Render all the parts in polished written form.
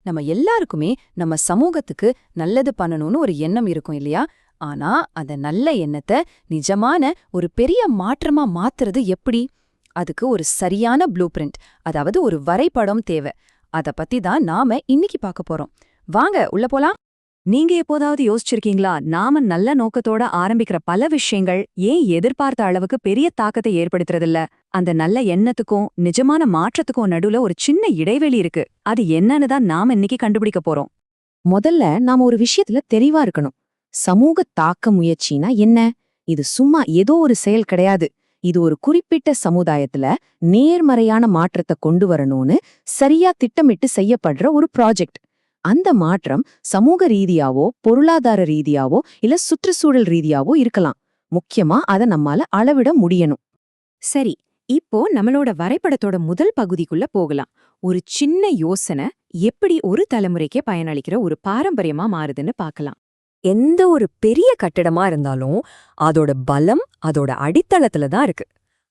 நம்ம எல்லாருக்குமே நம்ம சமூகத்துக்கு நல்லது பண்ணணும்னு ஒரு எண்ணம் இருக்கும் இல்லையா? ஆனா அந்த நல்ல எண்ணத்தை நிஜமான ஒரு பெரிய மாற்றமா மாத்துறது எப்படி? அதுக்கு ஒரு சரியான ப்ளூ பிரிண்ட், அதாவது ஒரு வரைபடம் தேவை. அத பத்தி தான் நாம இன்னைக்கு பார்க்க போறோம். வாங்க உள்ள போலாம். நீங்க எப்போதாவது யோசிச்சிருக்கீங்களா, நாம நல்ல நோக்கத்தோட ஆரம்பிக்கிற பல விஷயங்கள் ஏன் எதிர்பார்த்த அளவுக்கு பெரிய தாக்கத்தை ஏற்படுத்துறதில்ல? அந்த நல்ல எண்ணத்துக்கும் நிஜமான மாற்றத்துக்கும் நடுவுல ஒரு சின்ன இடைவெளி இருக்கு. அது என்னன்னு தான் நாம இன்னைக்கு கண்டுபிடிக்க போறோம். முதல்ல நாம ஒரு விஷயத்துல தெளிவா இருக்கணும். சமூக தாக்க முயற்சினா என்ன? இது சும்மா ஏதோ ஒரு செயல் கிடையாது. இது ஒரு குறிப்பிட்ட சமுதாயத்துல நேர்மறையான மாற்றத்தை கொண்டு வரணும்னு சரியா திட்டமிட்டு செய்யப்படுற ஒரு ப்ராஜெக்ட். அந்த மாற்றம் சமூக ரீதியாவோ பொருளாதார ரீதியாவோ இல்ல சுற்றுச்சூழல் ரீதியாவோ இருக்கலாம். முக்கியமா அதை நம்மால அளவிட முடியணும். சரி, இப்போ நம்மளோட வரைபடத்தோட முதல் பகுதிக்குள்ள போகலாம். ஒரு சின்ன யோசனை எப்படி ஒரு தலைமுறைக்கே பயனளிக்கிற ஒரு பாரம்பரியமா மாறுதுன்னு பார்க்கலாம். எந்த ஒரு பெரிய கட்டிடமா இருந்தாலும் அதோட பலம் அதோட அடித்தளத்துல தான் இருக்கு.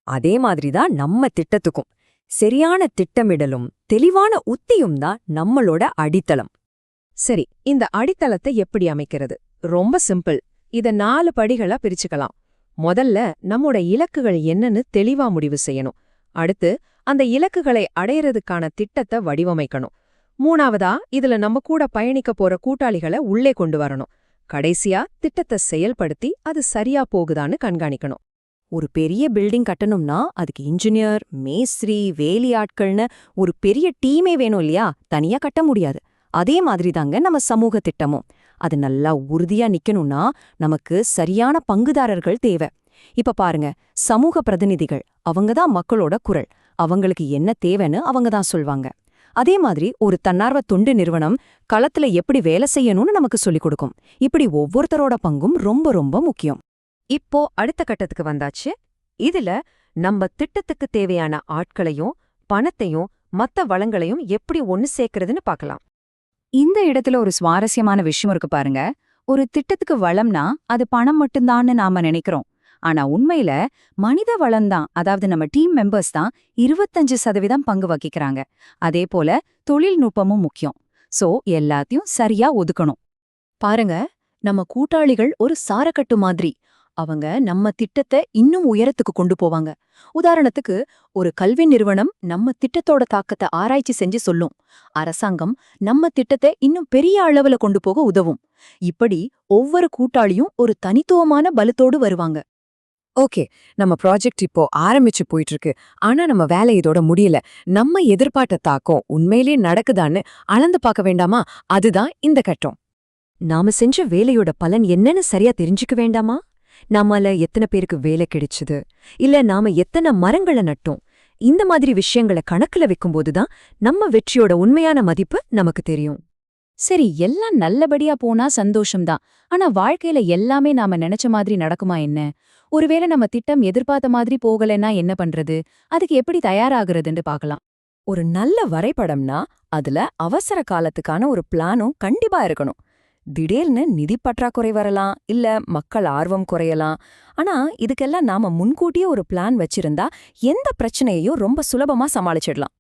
அதே மாதிரி தான் நம்ம திட்டத்துக்கும் சரியான திட்டமிடலும் தெளிவான உத்தியும் தான் நம்மளோட அடித்தளம். சரி, இந்த அடித்தளத்தை எப்படி அமைக்கிறது? ரொம்ப சிம்பிள். இத 4 படிகளா பிரிச்சுக்கலாம். முதல்ல நம்மோட இலக்குகள் என்னன்னு தெளிவா முடிவு செய்யணும். அடுத்து அந்த இலக்குகளை அடையறதுக்கான திட்டத்தை வடிவமைக்கணும். மூணாவதா இதுல நம்ம கூட பயணிக்க போற கூட்டாளிகளை உள்ளே கொண்டு வரணும். கடைசியா திட்டத்தை செயல்படுத்தி அது சரியா போகுதான்னு கண்காணிக்கணும். ஒரு பெரிய பில்டிங் கட்டணும்னா அதுக்கு இன்ஜினியர், மேஸ்திரி, வேலையாட்கள்னு ஒரு பெரிய டீமே வேணும் இல்லையா? தனியா கட்ட முடியாது. அதே மாதிரி தாங்க நம்ம சமூக திட்டமும். அது நல்லா உறுதியா நிக்கணும்னா நமக்கு சரியான பங்குதாரர்கள் தேவை. இப்ப பாருங்க, சமூக பிரதிநிதிகள், அவங்க தான் மக்களோட குரல். அவங்களுக்கு என்ன தேவைன்னு அவங்க தான் சொல்வாங்க. அதே மாதிரி ஒரு தன்னார்வ தொண்டு நிறுவனம் களத்துல எப்படி வேலை செய்யணும்னு நமக்கு சொல்லிக் கொடுக்கும். இப்படி ஒவ்வொருத்தரோட பங்கும் ரொம்ப ரொம்ப முக்கியம். இப்போ அடுத்த கட்டத்துக்கு வந்தாச்சு. இதுல நம்ம திட்டத்துக்கு தேவையான ஆட்களையும் பணத்தையும் மத்த வளங்களையும் எப்படி ஒன்னு சேர்க்கறதுன்னு பார்க்கலாம். இந்த இடத்துல ஒரு சுவாரஸ்யமான விஷயம் இருக்கு பாருங்க. ஒரு திட்டத்துக்கு வளம்னா அது பணம் மட்டும்தான்னு நாம நினைக்கிறோம். ஆனா உண்மையில மனித வளம்தான், அதாவது நம்ம டீம் மெம்பர்ஸ் தான் 25% பங்கு வகிக்கிறாங்க. அதே போல தொழில்நுட்பமும் முக்கியம். சோ எல்லாத்தையும் சரியா ஒதுக்கணும். பாருங்க, நம்ம கூட்டாளிகள் ஒரு சாரக்கட்டு மாதிரி. அவங்க நம்ம திட்டத்தை இன்னும் உயரத்துக்கு கொண்டு போவாங்க. உதாரணத்துக்கு, ஒரு கல்வி நிறுவனம் நம்ம திட்டத்தோட தாக்கத்தை ஆராய்ச்சி செஞ்சு சொல்லும். அரசாங்கம் நம்ம திட்டத்தை இன்னும் பெரிய அளவுல கொண்டு போக உதவும். இப்படி ஒவ்வொரு கூட்டாளியும் ஒரு தனித்துவமான பலத்தோடு வருவாங்க. ஓகே, நம்ம ப்ராஜெக்ட் இப்போ ஆரம்பிச்சு போயிட்டு இருக்கு. ஆனா நம்ம வேலை இதோட முடியல. நம்ம எதிர்பார்த்த தாக்கம் உண்மையிலே நடக்குதான்னு அளந்து பார்க்க வேண்டாமா? அதுதான் இந்த கட்டம். நாம செஞ்ச வேலையோட பலன் என்னன்னு சரியா தெரிஞ்சுக்க வேண்டாமா? நம்மால எத்தனை பேருக்கு வேலை கிடைச்சது, இல்ல நாம எத்தனை மரங்களை நட்டோம், இந்த மாதிரி விஷயங்களை கணக்குல வைக்கும்போதுதான் நம்ம வெற்றியோட உண்மையான மதிப்பு நமக்கு தெரியும். சரி, எல்லாம் நல்லபடியா போனா சந்தோஷம்தான். ஆனா வாழ்க்கையில எல்லாமே நாம நினைச்ச மாதிரி நடக்குமா என்ன? ஒருவேளை நம்ம திட்டம் எதிர்பார்த்த மாதிரி போகலைன்னா என்ன பண்றது? அதுக்கு எப்படி தயாராகிறதுன்னு பார்க்கலாம். ஒரு நல்ல வரைபடம்னா அதுல அவசர காலத்துக்கான ஒரு பிளானும் கண்டிப்பா இருக்கணும். திடீர்னு நிதி பற்றாக்குறை வரலாம், இல்ல மக்கள் ஆர்வம் குறையலாம். ஆனா இதுக்கெல்லாம் நாம முன்கூட்டியே ஒரு பிளான் வச்சிருந்தா எந்த பிரச்சனையையும் ரொம்ப சுலபமா சமாளிச்சிடலாம்.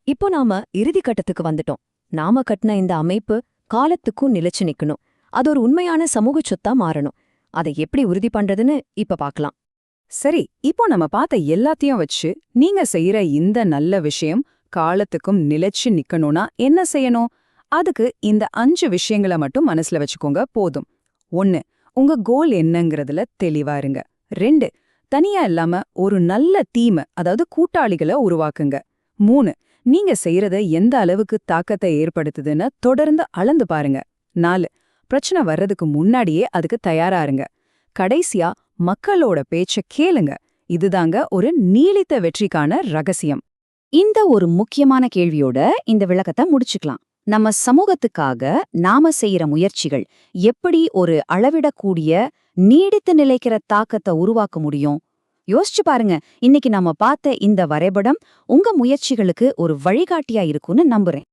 இப்போ நாம இறுதி கட்டத்துக்கு வந்துட்டோம். நாம கட்டின இந்த அமைப்பு காலத்துக்கும் நிலைச்சு நிக்கணும். அது ஒரு உண்மையான சமூக சொத்தா மாறணும். அதை எப்படி உறுதி பண்றதுன்னு இப்ப பார்க்கலாம். சரி, இப்போ நம்ம பார்த்த எல்லாத்தையும் வச்சு நீங்க செய்யற இந்த நல்ல விஷயம் காலத்துக்கும் நிலைச்சு நிக்கணும்னா என்ன செய்யணும்? அதுக்கு இந்த 5 விஷயங்களை மட்டும் மனசுல வச்சுக்கோங்க போதும். 1. உங்க கோல் என்னங்கிறதுல தெளிவா இருங்க. 2. தனியா இல்லாம ஒரு நல்ல டீம், அதாவது கூட்டாளிகளை உருவாக்குங்க. 3. நீங்க செய்யறத எந்த அளவுக்கு தாக்கத்தை ஏற்படுத்துதுன்னு தொடர்ந்து அளந்து பாருங்க. 4. பிரச்சனை வர்றதுக்கு முன்னாடியே அதுக்கு தயாரா இருங்க. கடைசியா மக்களோட பேச்ச கேளுங்க. இதுதாங்க ஒரு நீடித்த வெற்றிக்கான ரகசியம். இந்த ஒரு முக்கியமான கேள்வியோட இந்த விளக்கத்தை முடிச்சுக்கலாம். நம்ம சமூகத்துக்காக நாம செய்யற முயற்சிகள் எப்படி ஒரு அளவிடக்கூடிய நீடித்து நிலைக்கிற தாக்கத்தை உருவாக்க முடியும்? யோசிச்சு பாருங்க. இன்னைக்கு நாம பார்த்த இந்த வரைபடம் உங்க முயற்சிகளுக்கு ஒரு வழிகாட்டியா இருக்கும்னு நம்புறேன்.